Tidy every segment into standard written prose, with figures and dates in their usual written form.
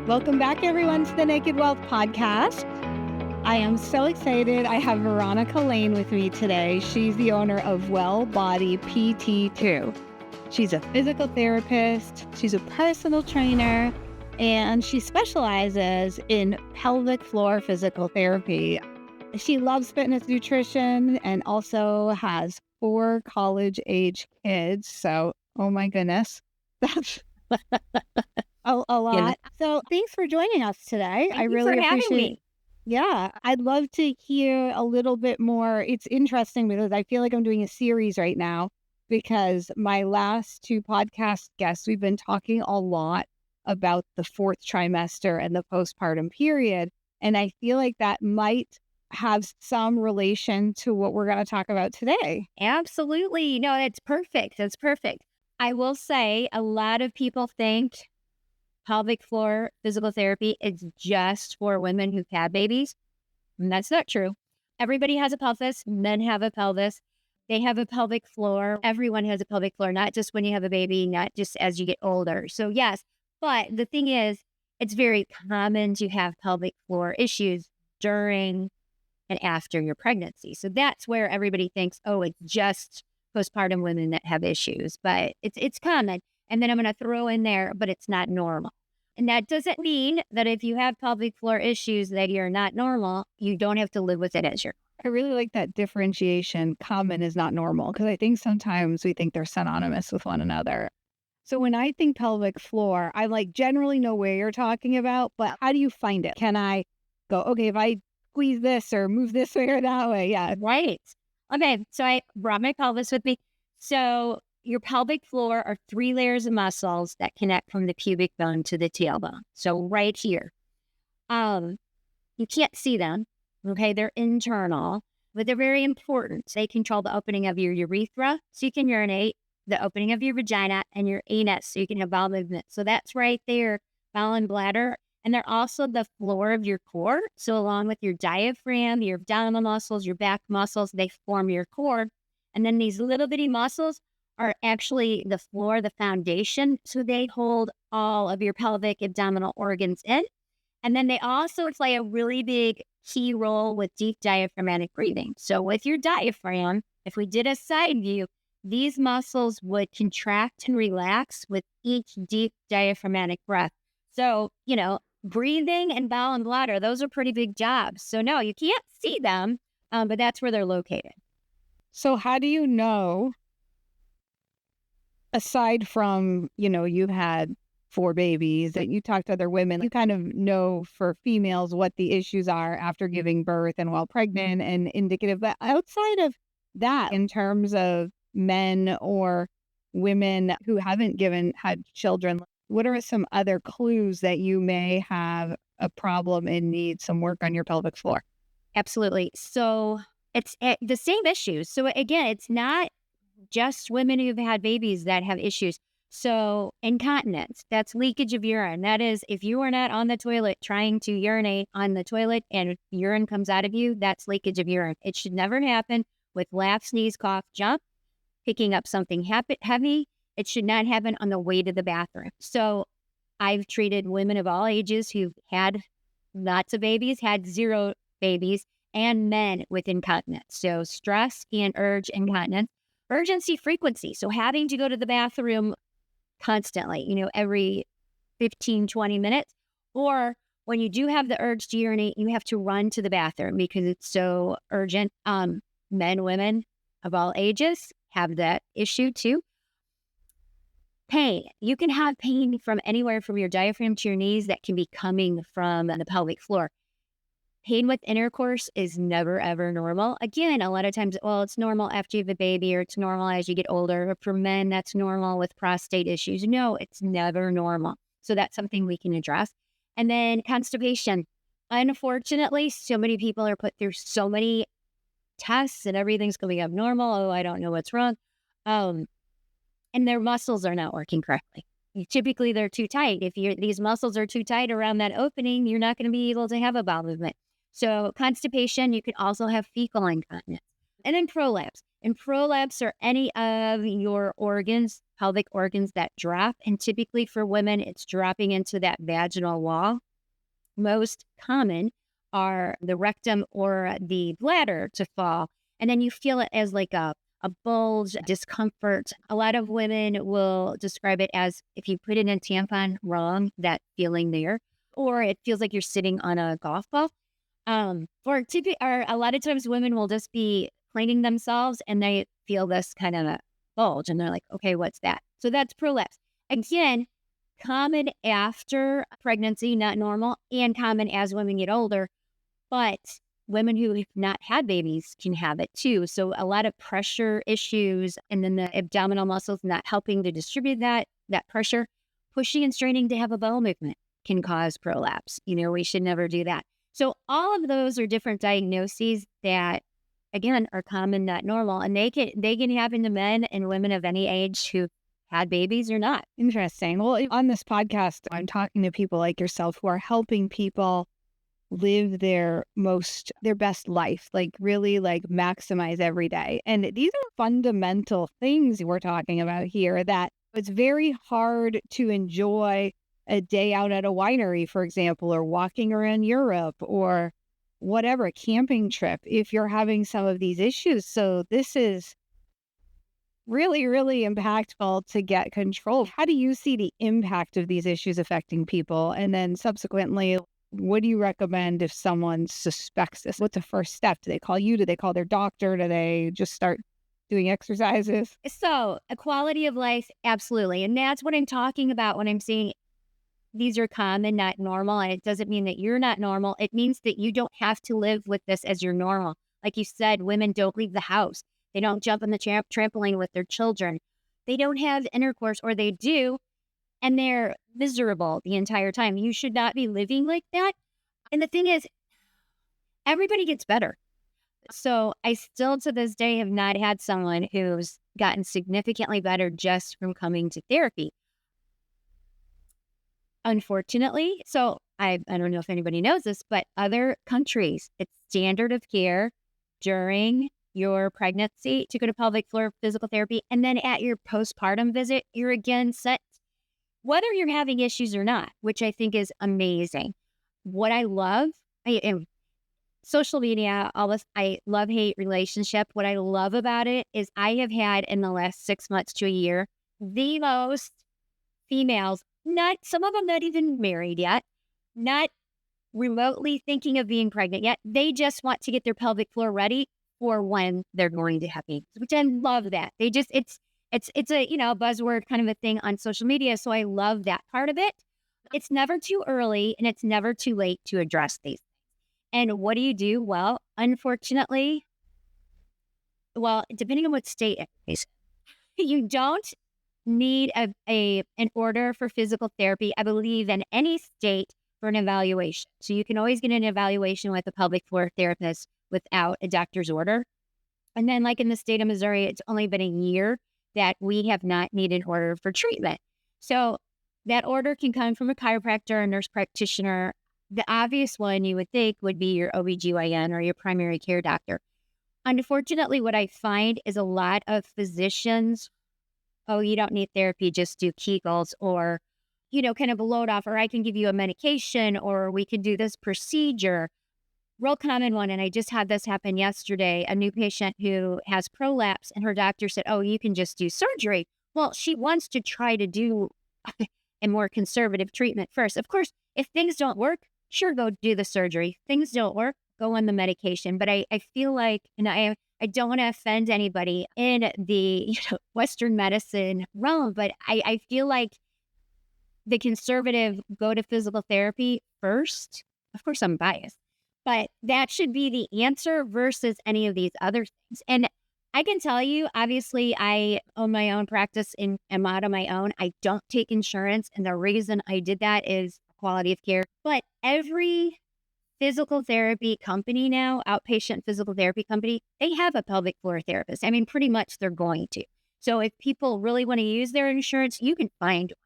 Welcome back, everyone, to the Naked Wealth Podcast. I am so excited. I have Veronica Allen with me today. She's the owner of Well Body PT2. She's a physical therapist. She's a personal trainer, and she specializes in pelvic floor physical therapy. She loves fitness nutrition and also has 4 college-age kids. So, oh my goodness, that's a lot. So thanks for joining us today. Thank you for having me. Yeah, I'd love to hear a little bit more. It's interesting because I feel like I'm doing a series right now because my last 2 podcast guests, we've been talking a lot about the 4th trimester and the postpartum period. And I feel like that might have some relation to what we're going to talk about today. Absolutely. No, that's perfect. That's perfect. I will say a lot of people think pelvic floor physical therapy is just for women who've had babies. And that's not true. Everybody has a pelvis. Men have a pelvis. They have a pelvic floor. Everyone has a pelvic floor, not just when you have a baby, not just as you get older. So yes, but the thing is, it's very common to have pelvic floor issues during and after your pregnancy. So that's where everybody thinks, oh, it's just postpartum women that have issues, but it's common. And then I'm going to throw in there, but it's not normal. And that doesn't mean that if you have pelvic floor issues that you're not normal, you don't have to live with it as your. I really like that differentiation. Common is not normal, because I think sometimes we think they're synonymous with one another. So when I think pelvic floor, I generally know where you're talking about, but how do you find it? Can I go, okay, if I squeeze this or move this way or that way? Yeah. Right. Okay. So I brought my pelvis with me. So your pelvic floor are 3 layers of muscles that connect from the pubic bone to the tailbone. So right here, you can't see them. Okay. They're internal, but they're very important. They control the opening of your urethra so you can urinate, the opening of your vagina, and your anus so you can have bowel movement. So that's right there, bowel and bladder. And they're also the floor of your core. So along with your diaphragm, your abdominal muscles, your back muscles, they form your core. And then these little bitty muscles are actually the floor, the foundation. So they hold all of your pelvic abdominal organs in. And then they also play a really big key role with deep diaphragmatic breathing. So with your diaphragm, if we did a side view, these muscles would contract and relax with each deep diaphragmatic breath. So, breathing and bowel and bladder, those are pretty big jobs. So no, you can't see them, but that's where they're located. So how do you know, aside from, you've had 4 babies, that you talk to other women, you kind of know for females what the issues are after giving birth and while pregnant and indicative. But outside of that, in terms of men or women who haven't had children, what are some other clues that you may have a problem and need some work on your pelvic floor? Absolutely. So it's the same issues. So again, it's not just women who've had babies that have issues. So incontinence, that's leakage of urine. That is, if you are not on the toilet trying to urinate on the toilet and urine comes out of you, that's leakage of urine. It should never happen with laugh, sneeze, cough, jump, picking up something heavy. It should not happen on the way to the bathroom. So I've treated women of all ages who've had lots of babies, had 0 babies, and men with incontinence. So stress and urge incontinence. Urgency frequency. So having to go to the bathroom constantly, every 15, 20 minutes. Or when you do have the urge to urinate, you have to run to the bathroom because it's so urgent. Men, women of all ages have that issue too. Pain. You can have pain from anywhere from your diaphragm to your knees that can be coming from the pelvic floor. Pain with intercourse is never, ever normal. Again, a lot of times, it's normal after you have a baby, or it's normal as you get older. Or for men, that's normal with prostate issues. No, it's never normal. So that's something we can address. And then constipation. Unfortunately, so many people are put through so many tests and everything's going to be abnormal. Oh, I don't know what's wrong. And their muscles are not working correctly. Typically, they're too tight. If these muscles are too tight around that opening, you're not going to be able to have a bowel movement. So constipation, you can also have fecal incontinence. And then prolapse. And prolapse are any of your organs, pelvic organs that drop. And typically for women, it's dropping into that vaginal wall. Most common are the rectum or the bladder to fall. And then you feel it as like a bulge, discomfort. A lot of women will describe it as if you put in a tampon wrong, that feeling there, or it feels like you're sitting on a golf ball. Or a lot of times women will just be cleaning themselves and they feel this kind of a bulge and they're like, okay, what's that? So that's prolapse. Again, common after pregnancy, not normal, and common as women get older. But women who have not had babies can have it too. So a lot of pressure issues, and then the abdominal muscles not helping to distribute that pressure, pushing and straining to have a bowel movement can cause prolapse. We should never do that. So all of those are different diagnoses that, again, are common, not normal, and they can happen to men and women of any age who had babies or not. Interesting. Well, on this podcast, I'm talking to people like yourself who are helping people live their best life, like really like maximize every day. And these are fundamental things we're talking about here, that it's very hard to enjoy a day out at a winery, for example, or walking around Europe or whatever, a camping trip, if you're having some of these issues. So this is really, really impactful to get control. How do you see the impact of these issues affecting people? And then subsequently, what do you recommend if someone suspects this? What's the first step? Do they call you? Do they call their doctor? Do they just start doing exercises? So a quality of life, absolutely. And that's what I'm talking about when I'm saying these are common, not normal. And it doesn't mean that you're not normal. It means that you don't have to live with this as your normal. Like you said, women don't leave the house. They don't jump on the trampoline with their children. They don't have intercourse, or they do, and they're miserable the entire time. You should not be living like that. And the thing is, everybody gets better. So I still to this day have not had someone who's gotten significantly better just from coming to therapy. Unfortunately, so I don't know if anybody knows this, but other countries, it's standard of care during your pregnancy to go to pelvic floor physical therapy. And then at your postpartum visit, you're again set, whether you're having issues or not, which I think is amazing. What I love, and social media, all this, I love-hate relationship. What I love about it is I have had in the last 6 months to a year, the most females, some of them not even married yet, not remotely thinking of being pregnant yet. They just want to get their pelvic floor ready for when they're going to have babies, which I love that. They just, it's a, buzzword kind of a thing on social media. So I love that part of it. It's never too early and it's never too late to address these. And what do? Well, unfortunately, depending on what state it is, you don't need an order for physical therapy, I believe, in any state for an evaluation. So you can always get an evaluation with a pelvic floor therapist without a doctor's order. And then like in the state of Missouri, it's only been a year that we have not needed an order for treatment. So that order can come from a chiropractor, a nurse practitioner. The obvious one you would think would be your OBGYN or your primary care doctor. Unfortunately, what I find is a lot of physicians, oh, you don't need therapy, just do Kegels, or, kind of a load off, or I can give you a medication, or we can do this procedure. Real common one, and I just had this happen yesterday, a new patient who has prolapse, and her doctor said, oh, you can just do surgery. Well, she wants to try to do a more conservative treatment first. Of course, if things don't work, sure, go do the surgery. Things don't work, go on the medication. But I feel like, and I don't want to offend anybody in the Western medicine realm, but I feel like the conservative go to physical therapy first. Of course, I'm biased, but that should be the answer versus any of these other things. And I can tell you, obviously, I own my own practice and am out on my own. I don't take insurance. And the reason I did that is quality of care. But every physical therapy company now, outpatient physical therapy company, they have a pelvic floor therapist. I mean, pretty much they're going to. So if people really want to use their insurance, you can find one.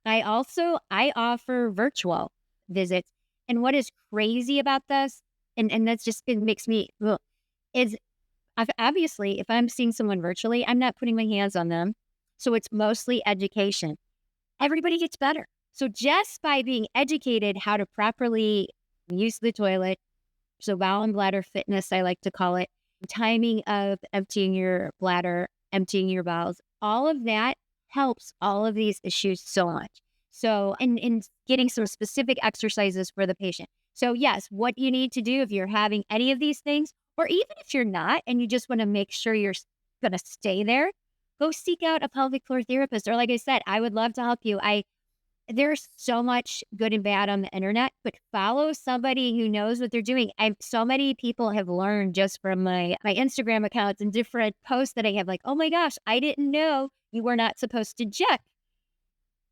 I offer virtual visits. And what is crazy about this, and that's just, it makes me, is obviously, if I'm seeing someone virtually, I'm not putting my hands on them. So it's mostly education. Everybody gets better. So just by being educated how to properly use the toilet, so bowel and bladder fitness, I like to call it, timing of emptying your bladder, emptying your bowels, all of that helps all of these issues so much. So, and getting some specific exercises for the patient. So, yes, what you need to do if you're having any of these things, or even if you're not, and you just want to make sure you're going to stay there, go seek out a pelvic floor therapist. Or, like I said, I would love to help you. There's so much good and bad on the internet, but follow somebody who knows what they're doing. So many people have learned just from my Instagram accounts and different posts that I have, like, oh my gosh, I didn't know you were not supposed to check.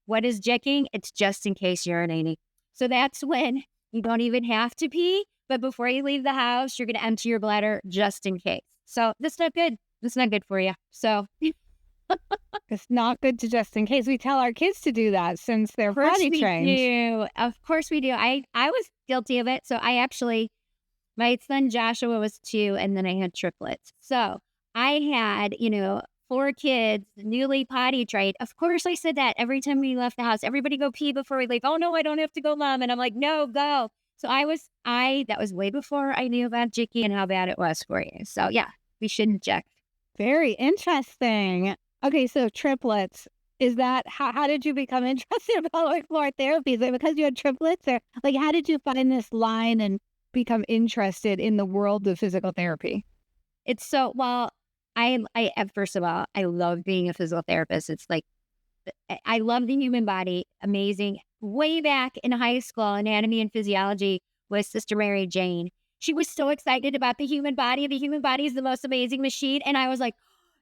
What is checking? It's just in case urinating. So that's when you don't even have to pee, but before you leave the house, you're going to empty your bladder just in case. So that's not good. That's not good for you. So It's not good to just in case. We tell our kids to do that since they're of course potty we trained. do. Of course we do. I was guilty of it. So I actually, my son Joshua was 2, and then I had triplets. So I had, 4 kids, newly potty trained. Of course I said that every time we left the house. Everybody go pee before we leave. Oh no, I don't have to go, Mom. And I'm like, no, go. So that was way before I knew about Jicky and how bad it was for you. So yeah, we shouldn't check. Very interesting. Okay, so triplets. Is that how did you become interested in pelvic floor therapy? Is it because you had triplets, or like how did you find this line and become interested in the world of physical therapy? It's so, well, first of all, I love being a physical therapist. It's like, I love the human body. Amazing. Way back in high school, anatomy and physiology was Sister Mary Jane. She was so excited about the human body. The human body is the most amazing machine. And I was like,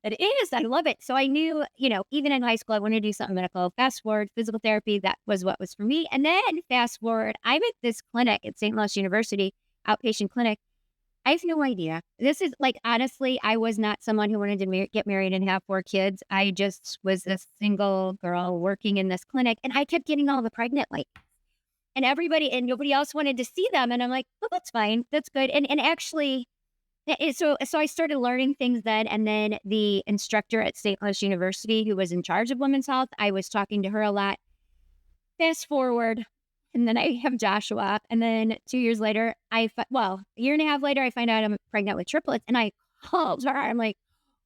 it is. I love it. So I knew, even in high school, I wanted to do something medical. Fast forward, physical therapy, that was what was for me. And then fast forward, I'm at this clinic at St. Louis University, outpatient clinic. I have no idea. This is like, honestly, I was not someone who wanted to get married and have 4 kids. I just was a single girl working in this clinic, and I kept getting all the pregnant ladies. And nobody else wanted to see them. And I'm like, well, that's fine. That's good. And actually, so I started learning things then. And then the instructor at St. Louis University, who was in charge of women's health, I was talking to her a lot. Fast forward, and then I have Joshua. And then 2 years later, a year and a half later, I find out I'm pregnant with triplets. And I called her. I'm like,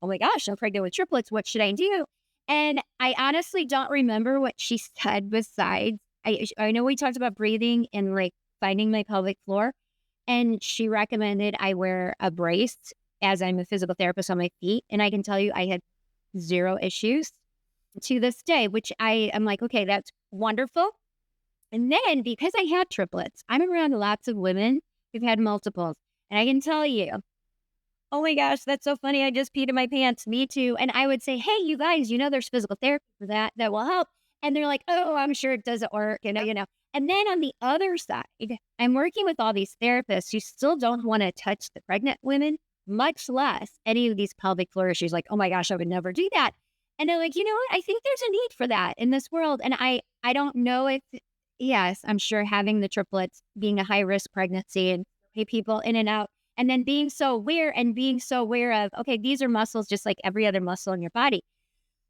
oh my gosh, I'm pregnant with triplets. What should I do? And I honestly don't remember what she said besides, I know we talked about breathing and like finding my pelvic floor. And she recommended I wear a brace as I'm a physical therapist on my feet. And I can tell you, I had 0 issues to this day, which I am like, okay, that's wonderful. And then because I had triplets, I'm around lots of women who've had multiples. And I can tell you, oh my gosh, that's so funny. I just peed in my pants. Me too. And I would say, hey, you guys, there's physical therapy for that will help. And they're like, oh, I'm sure it doesn't work. And then on the other side, I'm working with all these therapists who still don't want to touch the pregnant women, much less any of these pelvic floor issues. Like, oh my gosh, I would never do that. And they're like, you know what? I think there's a need for that in this world. And I don't know if, yes, I'm sure having the triplets, being a high risk pregnancy and people in and out, and then being so aware of, okay, these are muscles just like every other muscle in your body.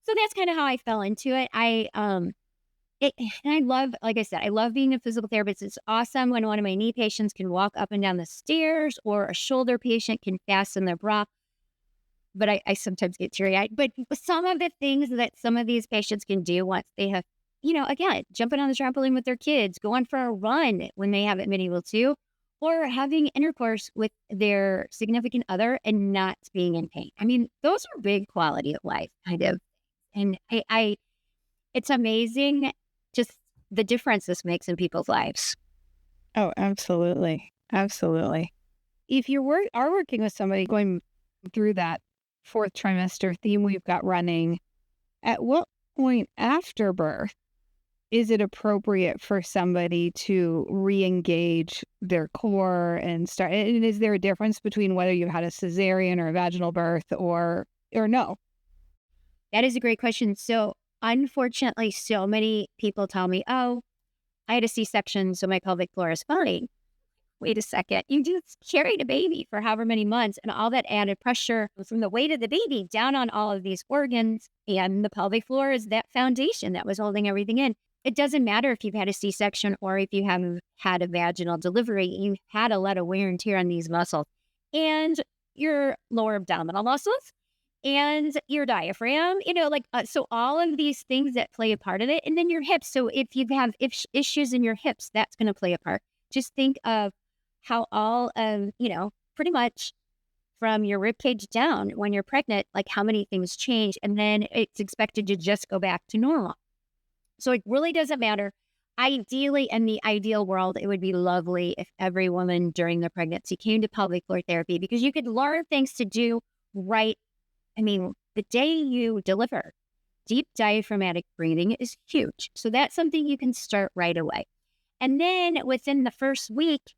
So that's kind of how I fell into it. And I love, like I said, I love being a physical therapist. It's awesome when one of my knee patients can walk up and down the stairs, or a shoulder patient can fasten their bra. But I sometimes get teary-eyed. But some of the things that some of these patients can do once they have, again, jumping on the trampoline with their kids, going for a run when they haven't been able to, or having intercourse with their significant other and not being in pain. I mean, those are big quality of life kind of. And it's amazing just the difference this makes in people's lives. Oh, absolutely. Absolutely. If you are working with somebody going through that 4th trimester theme we've got running, at what point after birth is it appropriate for somebody to re-engage their core and start? And is there a difference between whether you've had a cesarean or a vaginal birth or no? That is a great question. So unfortunately, so many people tell me, oh, I had a C-section, so my pelvic floor is fine. wait a second, you just carried a baby for however many months, and all that added pressure from the weight of the baby down on all of these organs, and the pelvic floor is that foundation that was holding everything in. It doesn't matter if you've had a C-section or if you haven't had a vaginal delivery, you had a lot of wear and tear on these muscles and your lower abdominal muscles and your diaphragm, so all of these things that play a part of it. And then your hips. So if you have issues in your hips, that's going to play a part. Just think of how all of, pretty much from your rib cage down when you're pregnant, like how many things change. And then it's expected to just go back to normal. So it really doesn't matter. Ideally, in the ideal world, it would be lovely if every woman during their pregnancy came to pelvic floor therapy, because you could learn things to do right. I mean, the day you deliver, deep diaphragmatic breathing is huge. So that's something you can start right away. And then within the first week,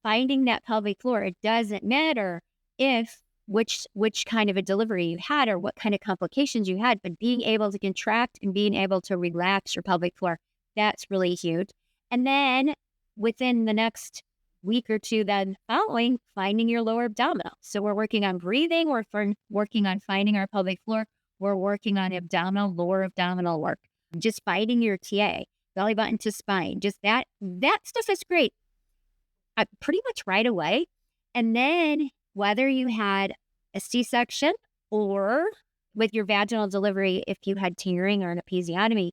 finding that pelvic floor, it doesn't matter if which kind of a delivery you had or what kind of complications you had, but being able to contract and being able to relax your pelvic floor, that's really huge. And then within the next week or two then following, finding your lower abdominal. So we're working on breathing, we're working on finding our pelvic floor, we're working on lower abdominal work, just finding your TA, belly button to spine, just that stuff is great. Pretty much right away. And then whether you had a C-section or with your vaginal delivery, if you had tearing or an episiotomy,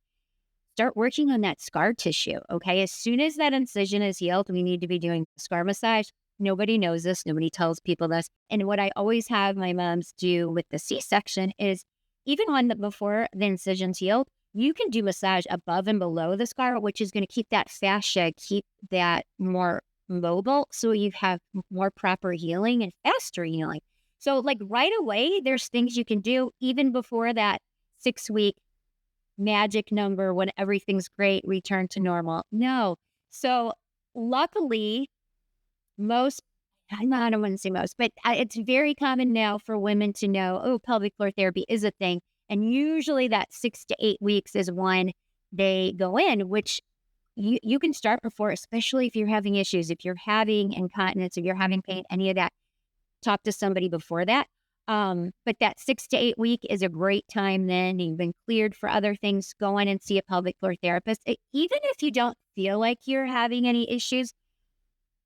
start working on that scar tissue, okay? As soon as that incision is healed, we need to be doing scar massage. Nobody knows this. Nobody tells people this. And what I always have my moms do with the C-section is even before the incision's healed, you can do massage above and below the scar, which is going to keep that fascia, keep that more mobile, so you have more proper healing and faster healing. So like right away, there's things you can do even before that 6-week magic number when everything's great, return to normal. No. So luckily, I don't want to say most, but it's very common now for women to know, oh, pelvic floor therapy is a thing. And usually that 6 to 8 weeks is when they go in, which you can start before, especially if you're having issues, if you're having incontinence, if you're having pain, any of that, talk to somebody before that. But that 6 to 8 week is a great time then. You've been cleared for other things. Go in and see a pelvic floor therapist. Even if you don't feel like you're having any issues,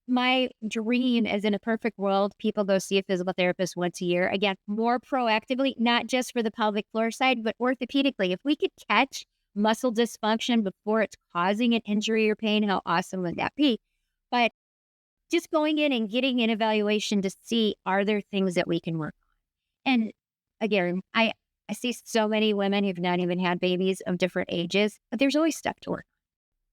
my dream is in a perfect world, people go see a physical therapist once a year. Again, more proactively, not just for the pelvic floor side, but orthopedically. If we could catch muscle dysfunction before it's causing an injury or pain, how awesome would that be? But just going in and getting an evaluation to see, are there things that we can work on? And again, I see so many women who've not even had babies of different ages, but there's always stuff to work on.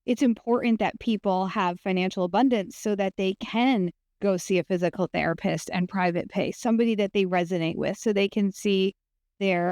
It's important that people have financial abundance so that they can go see a physical therapist and private pay, somebody that they resonate with, so they can see a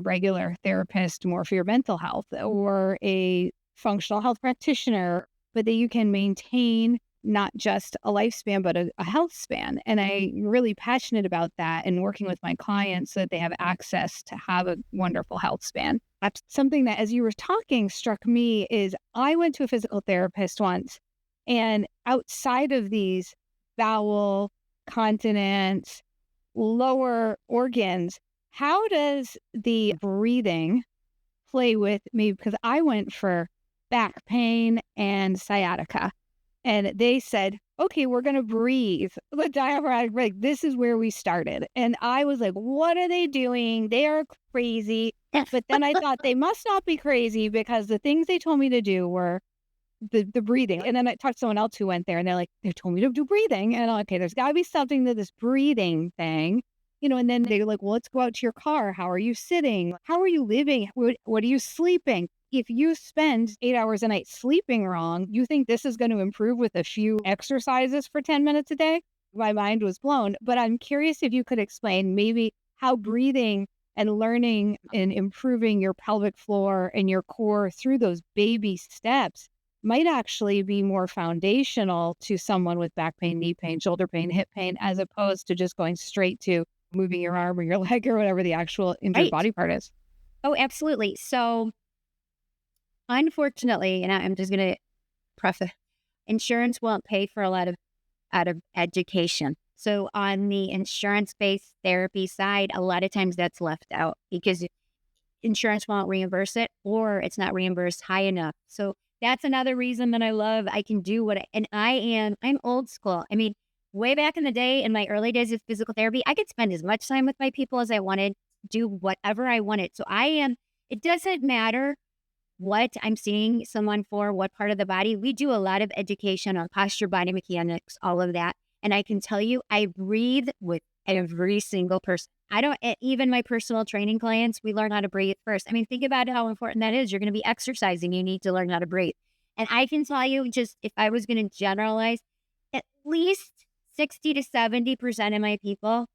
regular therapist more for your mental health or a functional health practitioner, but that you can maintain not just a lifespan, but a health span. And I'm really passionate about that and working with my clients so that they have access to have a wonderful health span. Something that, as you were talking, struck me is I went to a physical therapist once, and outside of these bowel, continence, lower organs, how does the breathing play with me? Because I went for back pain and sciatica, and they said, okay, we're going to breathe the diaphragmatic. This is where we started. And I was like, what are they doing? They are crazy. But then I thought they must not be crazy, because the things they told me to do were the breathing. And then I talked to someone else who went there, and they're like, they told me to do breathing. And I'm like, okay, there's got to be something to this breathing thing. And then they're like, well, let's go out to your car. How are you sitting? How are you living? What are you sleeping? If you spend 8 hours a night sleeping wrong, you think this is going to improve with a few exercises for 10 minutes a day? My mind was blown. But I'm curious if you could explain maybe how breathing and learning and improving your pelvic floor and your core through those baby steps might actually be more foundational to someone with back pain, knee pain, shoulder pain, hip pain, as opposed to just going straight to moving your arm or your leg or whatever the actual injured body part is. Oh, absolutely. So unfortunately, and I'm just going to preface, insurance won't pay for a lot of out of education. So on the insurance-based therapy side, a lot of times that's left out because insurance won't reimburse it or it's not reimbursed high enough. So that's another reason that I can do I'm old school. I mean, way back in the day, in my early days of physical therapy, I could spend as much time with my people as I wanted, do whatever I wanted. So it doesn't matter what I'm seeing someone for, what part of the body. We do a lot of education on posture, body mechanics, all of that. And I can tell you, I breathe with every single person. Even my personal training clients, we learn how to breathe first. I mean, think about how important that is. You're going to be exercising. You need to learn how to breathe. And I can tell you, just if I was going to generalize, at least 60 to 70% of my people,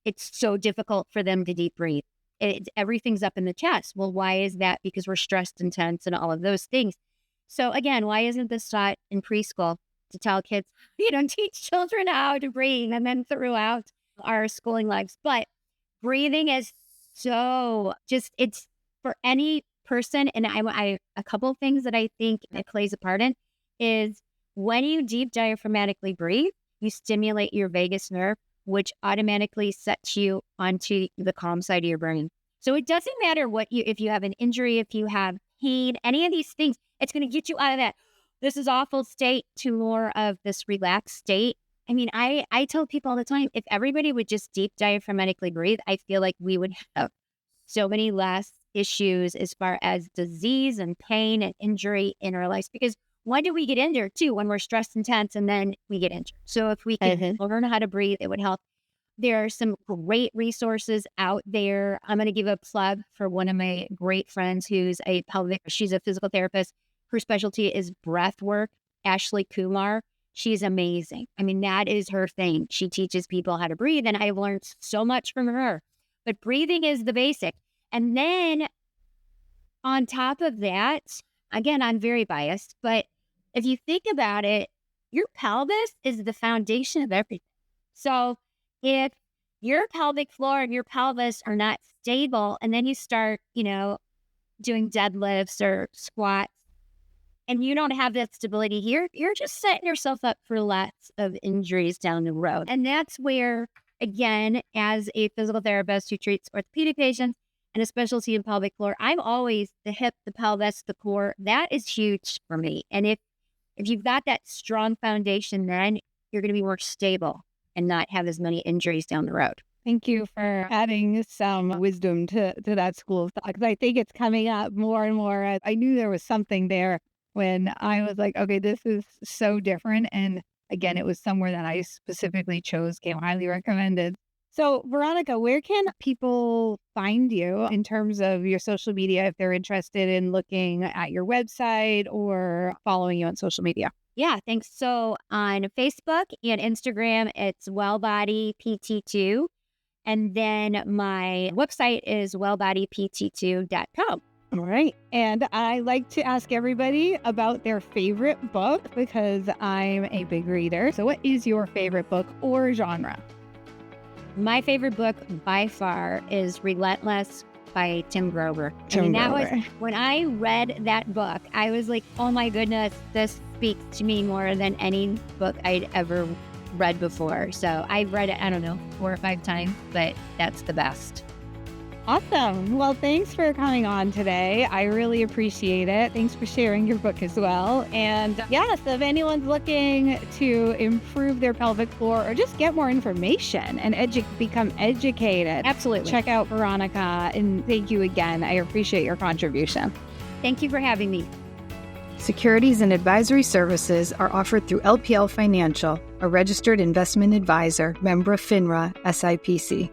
it's so difficult for them to deep breathe. Everything's up in the chest. Well, why is that? Because we're stressed and tense and all of those things. So again, why isn't this taught in preschool to tell kids, teach children how to breathe and then throughout our schooling lives? But breathing is it's for any person. And a couple of things that I think it plays a part in is when you deep diaphragmatically breathe, you stimulate your vagus nerve, which automatically sets you onto the calm side of your brain. So it doesn't matter if you have an injury, if you have pain, any of these things, it's going to get you out of that, this is awful state to more of this relaxed state. I mean, I tell people all the time, if everybody would just deep diaphragmatically breathe, I feel like we would have so many less issues as far as disease and pain and injury in our lives. Because when do we get injured too? When we're stressed and tense and then we get injured. So if we can learn how to breathe, it would help. There are some great resources out there. I'm going to give a plug for one of my great friends who's she's a physical therapist. Her specialty is breath work, Ashley Kumar. She's amazing. I mean, that is her thing. She teaches people how to breathe, and I've learned so much from her. But breathing is the basic. And then on top of that, again, I'm very biased, but if you think about it, your pelvis is the foundation of everything. So if your pelvic floor and your pelvis are not stable, and then you start, doing deadlifts or squats, and you don't have that stability here, you're just setting yourself up for lots of injuries down the road. And that's where, again, as a physical therapist who treats orthopedic patients and a specialty in pelvic floor, I'm always the hip, the pelvis, the core. That is huge for me. And if you've got that strong foundation, then you're going to be more stable and not have as many injuries down the road. Thank you for adding some wisdom to that school of thought, because I think it's coming up more and more. I knew there was something there when I was like, okay, this is so different. And again, it was somewhere that I specifically chose, came highly recommended. So Veronica, where can people find you in terms of your social media if they're interested in looking at your website or following you on social media? Yeah, thanks. So on Facebook and Instagram, it's WellBodyPT2. And then my website is wellbodypt2.com. All right. And I like to ask everybody about their favorite book because I'm a big reader. So what is your favorite book or genre? My favorite book by far is Relentless by Tim Grover. When I read that book, I was like, oh my goodness, this speaks to me more than any book I'd ever read before. So I've read it, 4 or 5 times, but that's the best. Awesome. Well, thanks for coming on today. I really appreciate it. Thanks for sharing your book as well. And yes, if anyone's looking to improve their pelvic floor or just get more information and become educated, absolutely, check out Veronica. And thank you again. I appreciate your contribution. Thank you for having me. Securities and advisory services are offered through LPL Financial, a registered investment advisor, member of FINRA, SIPC.